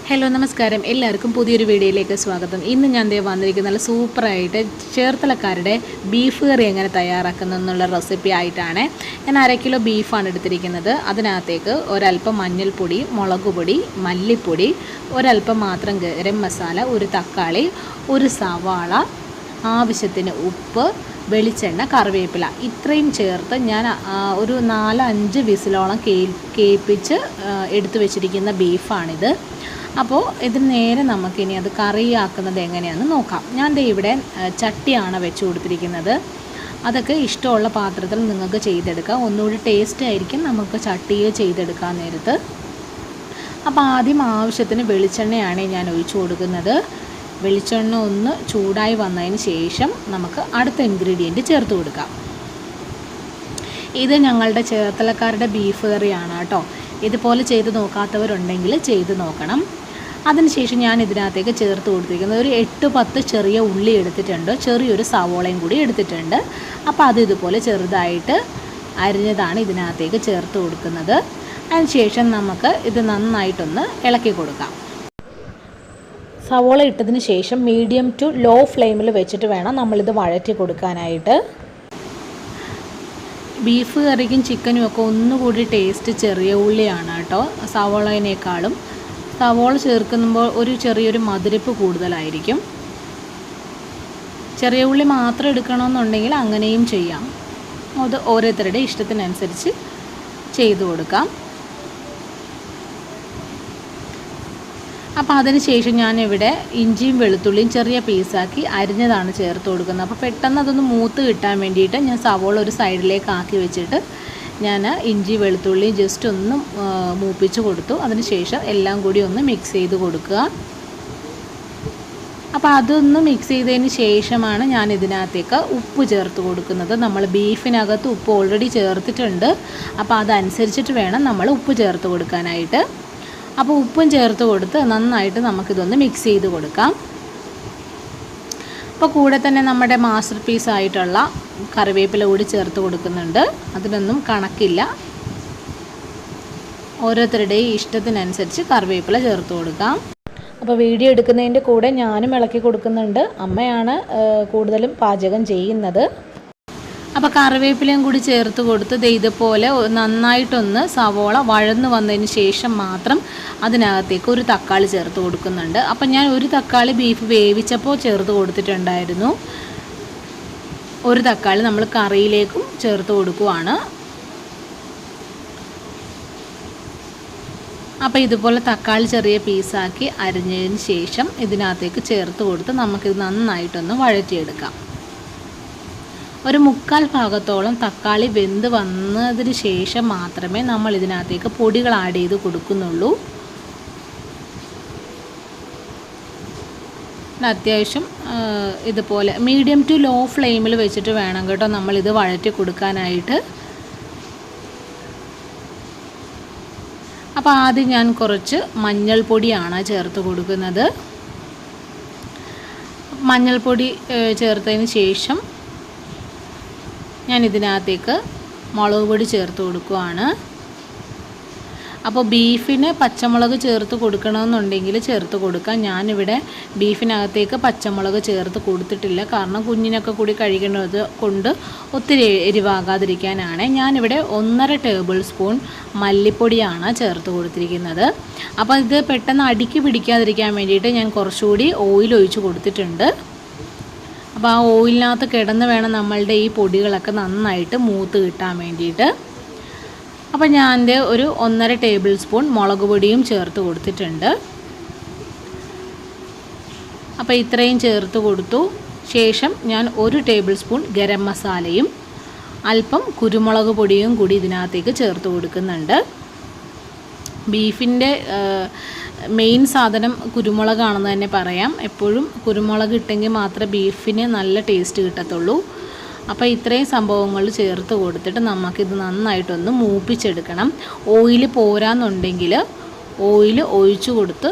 Hello നമസ്കാരം, എല്ലാവർക്കും പുതിയൊരു വീഡിയോയിലേക്ക് സ്വാഗതം. ഇന്ന് ഞാൻ വന്നിരിക്കുന്ന നല്ല സൂപ്പറായിട്ട് ചേർത്തലക്കാരുടെ ബീഫ് കറി എങ്ങനെ തയ്യാറാക്കുന്നു എന്നുള്ള റെസിപ്പി ആയിട്ടാണ്. ഞാൻ 1/2 കിലോ ബീഫാണ് എടുത്തിരിക്കുന്നത്. അതിനകത്തേക്ക് ഒരല്പം മഞ്ഞൾപ്പൊടി, മുളക് പൊടി, മല്ലിപ്പൊടി, ഒരല്പം മാത്രം ഗരം മസാല, ഒരു തക്കാളി, ഒരു സവാള, ആവശ്യത്തിന് ഉപ്പ്, വെളിച്ചെണ്ണ, കറിവേപ്പില ഇത്രയും ചേർത്ത് ഞാൻ ഒരു 4-5 വിസിലോളം കേൾപ്പിച്ച് എടുത്തു വെച്ചിരിക്കുന്ന ബീഫാണിത്. അപ്പോൾ ഇതിന് നേരെ നമുക്കിനി അത് കറിയാക്കുന്നത് എങ്ങനെയാണെന്ന് നോക്കാം. ഞാൻ ഇവിടെ ചട്ടിയാണ് വെച്ച് കൊടുത്തിരിക്കുന്നത്. അതൊക്കെ ഇഷ്ടമുള്ള പാത്രത്തിൽ നിങ്ങൾക്ക് ചെയ്തെടുക്കാം. ഒന്നുകൂടി ടേസ്റ്റ് ആയിരിക്കും നമുക്ക് ചട്ടിയിൽ ചെയ്തെടുക്കാൻ നേരത്ത്. അപ്പോൾ ആദ്യം ആവശ്യത്തിന് വെളിച്ചെണ്ണയാണ് ഞാൻ ഒഴിച്ചു കൊടുക്കുന്നത്. വെളിച്ചെണ്ണ ഒന്ന് ചൂടായി വന്നതിന് ശേഷം നമുക്ക് അടുത്ത ഇൻഗ്രീഡിയൻറ്റ് ചേർത്ത് കൊടുക്കാം. ഇത് ഞങ്ങളുടെ ചേർത്തലക്കാരുടെ ബീഫ് കറിയാണ് കേട്ടോ. ഇതുപോലെ ചെയ്ത് നോക്കാത്തവരുണ്ടെങ്കിൽ ചെയ്ത് നോക്കണം. അതിനുശേഷം ഞാൻ ഇതിനകത്തേക്ക് ചേർത്ത് കൊടുത്തിരിക്കുന്നത് ഒരു 8-10 ചെറിയ ഉള്ളി എടുത്തിട്ടുണ്ട്, ചെറിയൊരു സവോളയും കൂടി എടുത്തിട്ടുണ്ട്. അപ്പോൾ അത് ഇതുപോലെ ചെറുതായിട്ട് അരിഞ്ഞതാണ് ഇതിനകത്തേക്ക് ചേർത്ത് കൊടുക്കുന്നത്. അതിനുശേഷം നമുക്ക് ഇത് നന്നായിട്ടൊന്ന് ഇളക്കി കൊടുക്കാം. സവോള ഇട്ടതിന് ശേഷം മീഡിയം ടു ലോ ഫ്ലെയിമിൽ വെച്ചിട്ട് വേണം നമ്മളിത് വഴറ്റി കൊടുക്കാനായിട്ട്. ബീഫ് കറിക്കും ചിക്കനും ഒക്കെ ഒന്നുകൂടി ടേസ്റ്റ് ചെറിയ ഉള്ളിയാണ് കേട്ടോ സവോളയിനേക്കാളും. സവോള ചേർക്കുമ്പോൾ ചെറിയൊരു മധുരപ്പ് കൂടുതലായിരിക്കും. ചെറിയ ഉള്ളി മാത്രം എടുക്കണമെന്നുണ്ടെങ്കിൽ അങ്ങനെയും ചെയ്യാം. അത് ഓരോരുത്തരുടെ ഇഷ്ടത്തിനനുസരിച്ച് ചെയ്തു കൊടുക്കാം. അപ്പോൾ അതിന് ശേഷം ഞാനിവിടെ ഇഞ്ചിയും വെളുത്തുള്ളിയും ചെറിയ പീസാക്കി അരിഞ്ഞതാണ് ചേർത്ത് കൊടുക്കുന്നത്. അപ്പോൾ പെട്ടെന്ന് അതൊന്ന് മൂത്ത് കിട്ടാൻ വേണ്ടിയിട്ട് ഞാൻ സവോള ഒരു സൈഡിലേക്ക് ആക്കി വെച്ചിട്ട് ഞാൻ ഇഞ്ചി വെളുത്തുള്ളി ജസ്റ്റ് ഒന്ന് മൂപ്പിച്ച് കൊടുത്തു. അതിന് ശേഷം എല്ലാം കൂടി ഒന്ന് മിക്സ് ചെയ്ത് കൊടുക്കുക. അപ്പോൾ അതൊന്ന് മിക്സ് ചെയ്തതിന് ശേഷമാണ് ഞാൻ ഇതിനകത്തേക്ക് ഉപ്പ് ചേർത്ത് കൊടുക്കുന്നത്. നമ്മൾ ബീഫിനകത്ത് ഉപ്പ് ഓൾറെഡി ചേർത്തിട്ടുണ്ട്. അപ്പോൾ അതനുസരിച്ചിട്ട് വേണം നമ്മൾ ഉപ്പ് ചേർത്ത് കൊടുക്കാനായിട്ട്. അപ്പോൾ ഉപ്പും ചേർത്ത് കൊടുത്ത് നന്നായിട്ട് നമുക്കിതൊന്ന് മിക്സ് ചെയ്ത് കൊടുക്കാം. അപ്പോൾ കൂടെ തന്നെ നമ്മുടെ മാസ്റ്റർ പീസായിട്ടുള്ള കറിവേപ്പില കൂടി ചേർത്ത് കൊടുക്കുന്നുണ്ട്. അതിനൊന്നും കണക്കില്ല, ഓരോരുത്തരുടെയും ഇഷ്ടത്തിനനുസരിച്ച് കറിവേപ്പില ചേർത്ത് കൊടുക്കാം. അപ്പോൾ വീഡിയോ എടുക്കുന്നതിൻ്റെ കൂടെ ഞാനും ഇളക്കി കൊടുക്കുന്നുണ്ട്. അമ്മയാണ് കൂടുതലും പാചകം ചെയ്യുന്നത്. അപ്പോൾ കറിവേപ്പിലയും കൂടി ചേർത്ത് കൊടുത്ത് ഇതുപോലെ നന്നായിട്ടൊന്ന് സവോള വഴന്ന് വന്നതിന് ശേഷം മാത്രം അതിനകത്തേക്ക് ഒരു തക്കാളി ചേർത്ത് കൊടുക്കുന്നുണ്ട്. അപ്പോൾ ഞാൻ ഒരു തക്കാളി ബീഫ് വേവിച്ചപ്പോൾ ചേർത്ത് കൊടുത്തിട്ടുണ്ടായിരുന്നു. ഒരു തക്കാളി നമ്മൾ കറിയിലേക്കും ചേർത്ത് കൊടുക്കുവാണ്. അപ്പോൾ ഇതുപോലെ തക്കാളി ചെറിയ പീസാക്കി അരിഞ്ഞതിന് ശേഷം ഇതിനകത്തേക്ക് ചേർത്ത് കൊടുത്ത് നമുക്കിത് നന്നായിട്ടൊന്ന് വഴറ്റിയെടുക്കാം. ഒരു 1/4 ഭാഗത്തോളം തക്കാളി വെന്ത് വന്നതിന് ശേഷം മാത്രമേ നമ്മൾ ഇതിനകത്തേക്ക് പൊടികൾ ആഡ് ചെയ്ത് കൊടുക്കുന്നുള്ളൂ. അത്യാവശ്യം ഇതുപോലെ മീഡിയം ടു ലോ ഫ്ലെയിമിൽ വെച്ചിട്ട് വേണം കേട്ടോ നമ്മളിത് വഴറ്റി കൊടുക്കാനായിട്ട്. അപ്പോൾ ആദ്യം ഞാൻ കുറച്ച് മഞ്ഞൾപ്പൊടിയാണ് ചേർത്ത് കൊടുക്കുന്നത്. മഞ്ഞൾപ്പൊടി ചേർത്തതിന് ശേഷം ഞാൻ ഇതിനകത്തേക്ക് മുളക് പൊടി ചേർത്ത് കൊടുക്കുകയാണ്. അപ്പോൾ ബീഫിന് പച്ചമുളക് ചേർത്ത് കൊടുക്കണമെന്നുണ്ടെങ്കിൽ ചേർത്ത് കൊടുക്കാം. ഞാനിവിടെ ബീഫിനകത്തേക്ക് പച്ചമുളക് ചേർത്ത് കൊടുത്തിട്ടില്ല, കാരണം കുഞ്ഞിനൊക്കെ കൂടി കഴിക്കുന്നത് കൊണ്ട് ഒത്തിരി എരിവാകാതിരിക്കാനാണ്. ഞാനിവിടെ 1.5 ടേബിൾ സ്പൂൺ മല്ലിപ്പൊടിയാണ് ചേർത്ത് കൊടുത്തിരിക്കുന്നത്. അപ്പോൾ ഇത് പെട്ടെന്ന് അടിക്ക് പിടിക്കാതിരിക്കാൻ വേണ്ടിയിട്ട് ഞാൻ കുറച്ചുകൂടി ഓയിൽ ഒഴിച്ച് കൊടുത്തിട്ടുണ്ട്. അപ്പോൾ ആ ഓയിലിനകത്ത് കിടന്ന് വേണം നമ്മളുടെ ഈ പൊടികളൊക്കെ നന്നായിട്ട് മൂത്ത് കിട്ടാൻ വേണ്ടിയിട്ട്. അപ്പോൾ ഞാൻ ഒരു 1.5 ടേബിൾ സ്പൂൺ മുളക് പൊടിയും ചേർത്ത് കൊടുത്തിട്ടുണ്ട്. അപ്പോൾ ഇത്രയും ചേർത്ത് കൊടുത്തു ശേഷം ഞാൻ 1 ടേബിൾ സ്പൂൺ ഗരം മസാലയും അല്പം കുരുമുളക് പൊടിയും കൂടി ഇതിനകത്തേക്ക് ചേർത്ത് കൊടുക്കുന്നുണ്ട്. ബീഫിൻ്റെ മെയിൻ സാധനം കുരുമുളകാണെന്ന് തന്നെ പറയാം. എപ്പോഴും കുരുമുളക് ഇട്ടെങ്കിൽ മാത്രമേ ബീഫിന് നല്ല ടേസ്റ്റ് കിട്ടത്തുള്ളൂ. അപ്പോൾ ഇത്രയും സംഭവങ്ങൾ ചേർത്ത് കൊടുത്തിട്ട് നമുക്കിത് നന്നായിട്ടൊന്ന് മൂപ്പിച്ചെടുക്കണം. ഓയിൽ പോരാന്നുണ്ടെങ്കിൽ ഓയിൽ ഒഴിച്ചു കൊടുത്ത്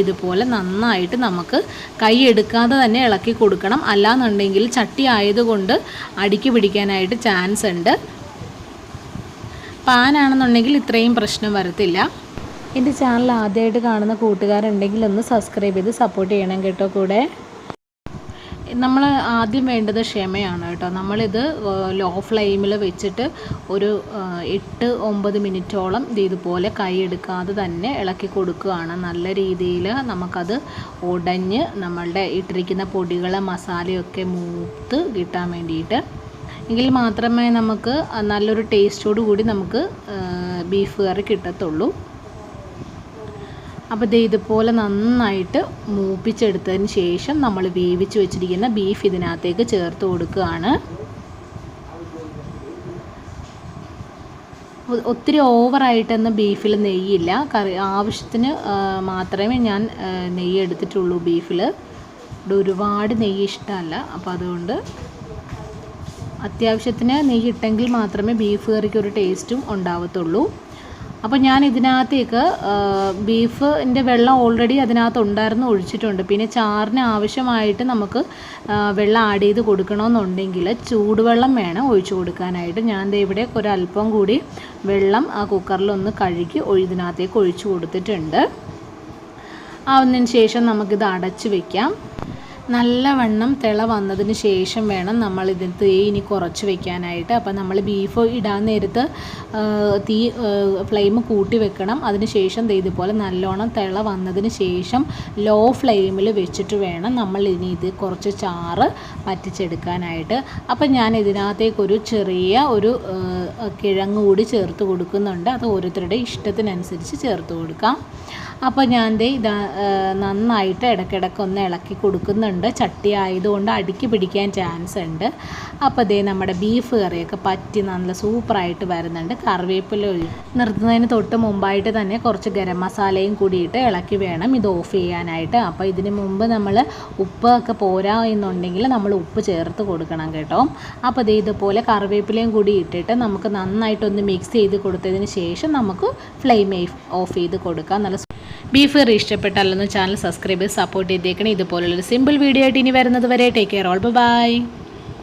ഇതുപോലെ നന്നായിട്ട് നമുക്ക് കൈ എടുക്കാതെ തന്നെ ഇളക്കി കൊടുക്കണം. അല്ലാന്നുണ്ടെങ്കിൽ ചട്ടി ആയതുകൊണ്ട് അടിക്ക് പിടിക്കാനായിട്ട് ചാൻസ് ഉണ്ട്. പാനാണെന്നുണ്ടെങ്കിൽ ഇത്രയും പ്രശ്നം വരത്തില്ല. എൻ്റെ ചാനൽ ആദ്യമായിട്ട് കാണുന്ന കൂട്ടുകാരുണ്ടെങ്കിൽ ഒന്ന് സബ്സ്ക്രൈബ് ചെയ്ത് സപ്പോർട്ട് ചെയ്യണം കേട്ടോ. കൂടെ നമ്മൾ ആദ്യം വേണ്ടത് ക്ഷമയാണ് കേട്ടോ. നമ്മളിത് ലോ ഫ്ലെയിമിൽ വെച്ചിട്ട് ഒരു 8-9 മിനിറ്റോളം ഇതുപോലെ കൈ എടുക്കാതെ തന്നെ ഇളക്കി കൊടുക്കുകയാണ്. നല്ല രീതിയിൽ നമുക്കത് ഉടഞ്ഞ് നമ്മളുടെ ഇട്ടിരിക്കുന്ന പൊടികളെ മസാലയൊക്കെ മൂത്ത് കിട്ടാൻ വേണ്ടിയിട്ട്, എങ്കിൽ മാത്രമേ നമുക്ക് നല്ലൊരു ടേസ്റ്റോടു കൂടി നമുക്ക് ബീഫ് കറി കിട്ടത്തുള്ളൂ. അപ്പോൾ ഇതുപോലെ നന്നായിട്ട് മൂപ്പിച്ചെടുത്തതിന് ശേഷം നമ്മൾ വേവിച്ച് വെച്ചിരിക്കുന്ന ബീഫ് ഇതിനകത്തേക്ക് ചേർത്ത് കൊടുക്കുകയാണ്. ഒത്തിരി ഓവറായിട്ടൊന്നും ബീഫിൽ നെയ്യില്ല, കറി ആവശ്യത്തിന് മാത്രമേ ഞാൻ നെയ്യ് എടുത്തിട്ടുള്ളൂ. ബീഫിൽ ഒരുപാട് നെയ്യ് ഇഷ്ടമല്ല, അപ്പോൾ അതുകൊണ്ട് അത്യാവശ്യത്തിന് നെയ്യ് ഇട്ടെങ്കിൽ മാത്രമേ ബീഫ് കറിക്ക് ഒരു ടേസ്റ്റും ഉണ്ടാവത്തുള്ളൂ. അപ്പോൾ ഞാൻ ഇതിനകത്തേക്ക് ബീഫിൻ്റെ വെള്ളം ഓൾറെഡി അതിനകത്ത് ഉണ്ടായിരുന്നു, ഒഴിച്ചിട്ടുണ്ട്. പിന്നെ ചാറിന് ആവശ്യമായിട്ട് നമുക്ക് വെള്ളം ആഡ് ചെയ്ത് കൊടുക്കണമെന്നുണ്ടെങ്കിൽ ചൂടുവെള്ളം വേണം ഒഴിച്ചു കൊടുക്കാനായിട്ട്. ഞാൻ ഇവിടെ ഒരല്പം കൂടി വെള്ളം ആ കുക്കറിലൊന്ന് കഴുകി ഇതിനകത്തേക്ക് ഒഴിച്ചു കൊടുത്തിട്ടുണ്ട്. അതിന് ശേഷം നമുക്കിത് അടച്ച് വയ്ക്കാം. നല്ലവണ്ണം തിള വന്നതിന് ശേഷം വേണം നമ്മൾ ഇതിന് ഇനി കുറച്ച് വെക്കാനായിട്ട്. അപ്പോൾ നമ്മൾ ബീഫ് ഇടാൻ നേരത്ത് തീ ഫ്ലെയിം കൂട്ടി വെക്കണം. അതിന് ശേഷം ഇതുപോലെ നല്ലോണം തിള വന്നതിന് ശേഷം ലോ ഫ്ലെയിമിൽ വെച്ചിട്ട് വേണം നമ്മൾ ഇനി ഇത് കുറച്ച് ചാറ് പറ്റിച്ചെടുക്കാനായിട്ട്. അപ്പോൾ ഞാൻ ഇതിനകത്തേക്കൊരു ചെറിയ ഒരു കിഴങ്ങ് കൂടി ചേർത്ത് കൊടുക്കുന്നുണ്ട്. അത് ഓരോരുത്തരുടെ ഇഷ്ടത്തിനനുസരിച്ച് ചേർത്ത് കൊടുക്കാം. അപ്പോൾ ഞാൻ ഇത് നന്നായിട്ട് ഇടയ്ക്കിടയ്ക്ക് ഒന്ന് ഇളക്കി കൊടുക്കുന്നുണ്ട്. ചട്ടി ആയതുകൊണ്ട് അടുക്കി പിടിക്കാൻ ചാൻസ് ഉണ്ട്. അപ്പോൾ നമ്മുടെ ബീഫ് കറിയൊക്കെ പറ്റി നല്ല സൂപ്പറായിട്ട് വരുന്നുണ്ട്. കറിവേപ്പില നിർത്തുന്നതിന് തൊട്ട് മുമ്പായിട്ട് തന്നെ കുറച്ച് ഗരം മസാലയും കൂടിയിട്ട് ഇളക്കി വേണം ഇത് ഓഫ് ചെയ്യാനായിട്ട്. അപ്പോൾ ഇതിന് മുമ്പ് നമ്മൾ ഉപ്പൊക്കെ പോരാ എന്നുണ്ടെങ്കിൽ നമ്മൾ ഉപ്പ് ചേർത്ത് കൊടുക്കണം കേട്ടോ. അപ്പോൾ ഇതുപോലെ കറിവേപ്പിലയും കൂടി ഇട്ടിട്ട് നമുക്ക് നന്നായിട്ടൊന്ന് മിക്സ് ചെയ്ത് കൊടുത്തതിന് ശേഷം നമുക്ക് ഫ്ലെയിം ഓഫ് ചെയ്ത് കൊടുക്കാം. നല്ല ബീഫ് കറി ഇഷ്ടപ്പെട്ടാലൊന്ന് ചാനൽ സബ്സ്ക്രൈബ് ചെയ്ത് സപ്പോർട്ട് ചെയ്തേക്കണം. ഇതുപോലുള്ളൊരു സിമ്പിൾ വീഡിയോ ആയിട്ട് ഇനി വരുന്നത് വരെ ടേക്ക് കെയർ, ഓൾ ബൈ.